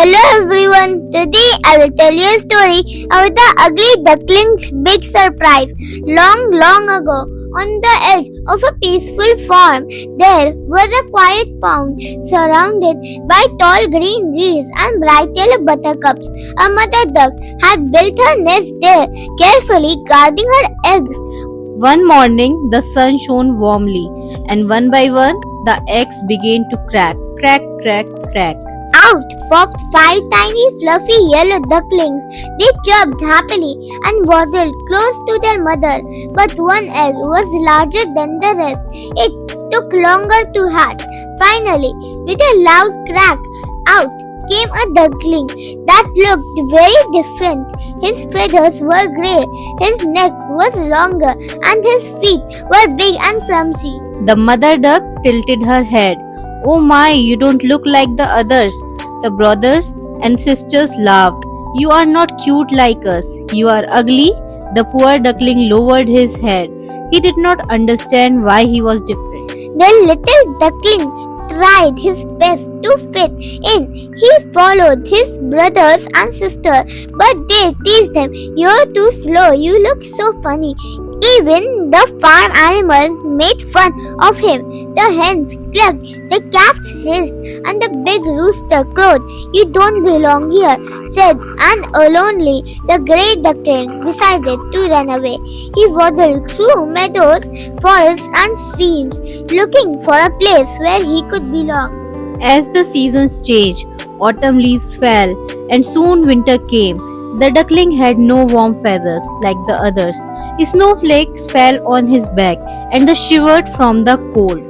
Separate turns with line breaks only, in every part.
Hello everyone, today I will tell you a story about the ugly duckling's big surprise. Long ago, on the edge of a peaceful farm, there was a quiet pond surrounded by tall green leaves and bright yellow buttercups. A mother duck had built her nest there, carefully guarding her eggs.
One morning, the sun shone warmly, and one by one, the eggs began to crack, crack, crack, crack.
Out popped 5 tiny fluffy yellow ducklings. They chirped happily and waddled close to their mother. But one egg was larger than the rest. It took longer to hatch. Finally, with a loud crack, out came a duckling that looked very different. His feathers were grey, his neck was longer, and his feet were big and clumsy.
The mother duck tilted her head. "Oh my, you don't look like the others." The brothers and sisters laughed. "You are not cute like us. You are ugly." The poor duckling lowered his head. He did not understand why he was different.
The little duckling tried his best to fit in. He followed his brothers and sisters, but they teased him. "You're too slow. You look so funny." Even the farm animals made fun of him. The hens clucked, the cats hissed, and the big rooster crowed. "You don't belong here," said, and lonely, the grey duckling decided to run away. He waddled through meadows, forests, and streams, looking for a place where he could belong.
As the seasons changed, autumn leaves fell, and soon winter came. The duckling had no warm feathers like the others. Snowflakes fell on his back, and he shivered from the cold.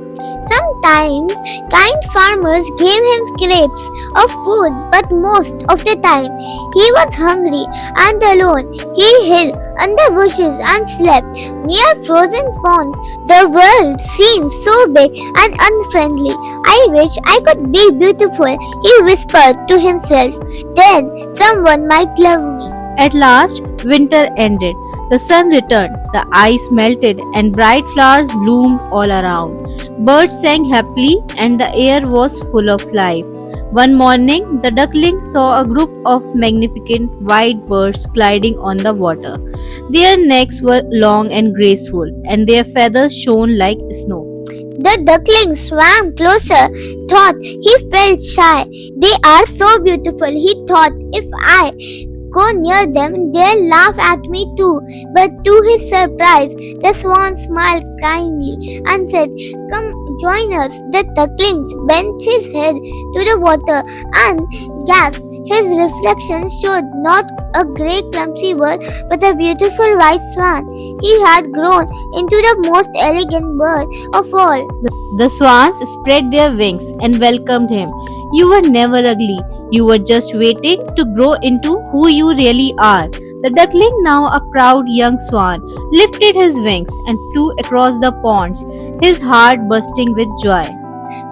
Sometimes kind farmers gave him scraps of food, but most of the time he was hungry and alone. He hid under bushes and slept near frozen ponds. The world seemed so big and unfriendly. "I wish I could be beautiful," he whispered to himself. "Then someone might love me."
At last, winter ended. The sun returned, the ice melted, and bright flowers bloomed all around. Birds sang happily, and the air was full of life. One morning, the duckling saw a group of magnificent white birds gliding on the water. Their necks were long and graceful, and their feathers shone like snow.
The duckling swam closer, thought he felt shy. "They are so beautiful," he thought. "If I go near them, they'll laugh at me too." But to his surprise, the swan smiled kindly and said, "Come join us." The duckling bent his head to the water and gasped. His reflection showed not a grey clumsy bird, but a beautiful white swan. He had grown into the most elegant bird of all.
The swans spread their wings and welcomed him. "You were never ugly. You were just waiting to grow into who you really are." The duckling, now a proud young swan, lifted his wings and flew across the ponds, his heart bursting with joy.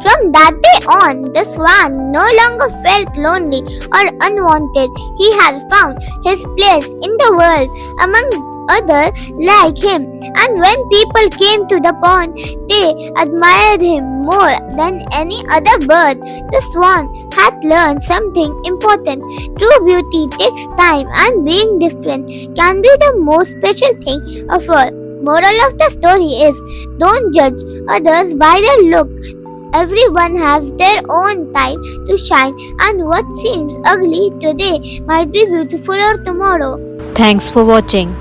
From that day on, the swan no longer felt lonely or unwanted. He had found his place in the world amongst others like him, and when people came to the pond, they admired him more than any other bird. The swan had learned something important. True beauty takes time, and being different can be the most special thing of all. Moral of the story is, don't judge others by their look. Everyone has their own time to shine, and what seems ugly today might be beautiful tomorrow.
Thanks for watching.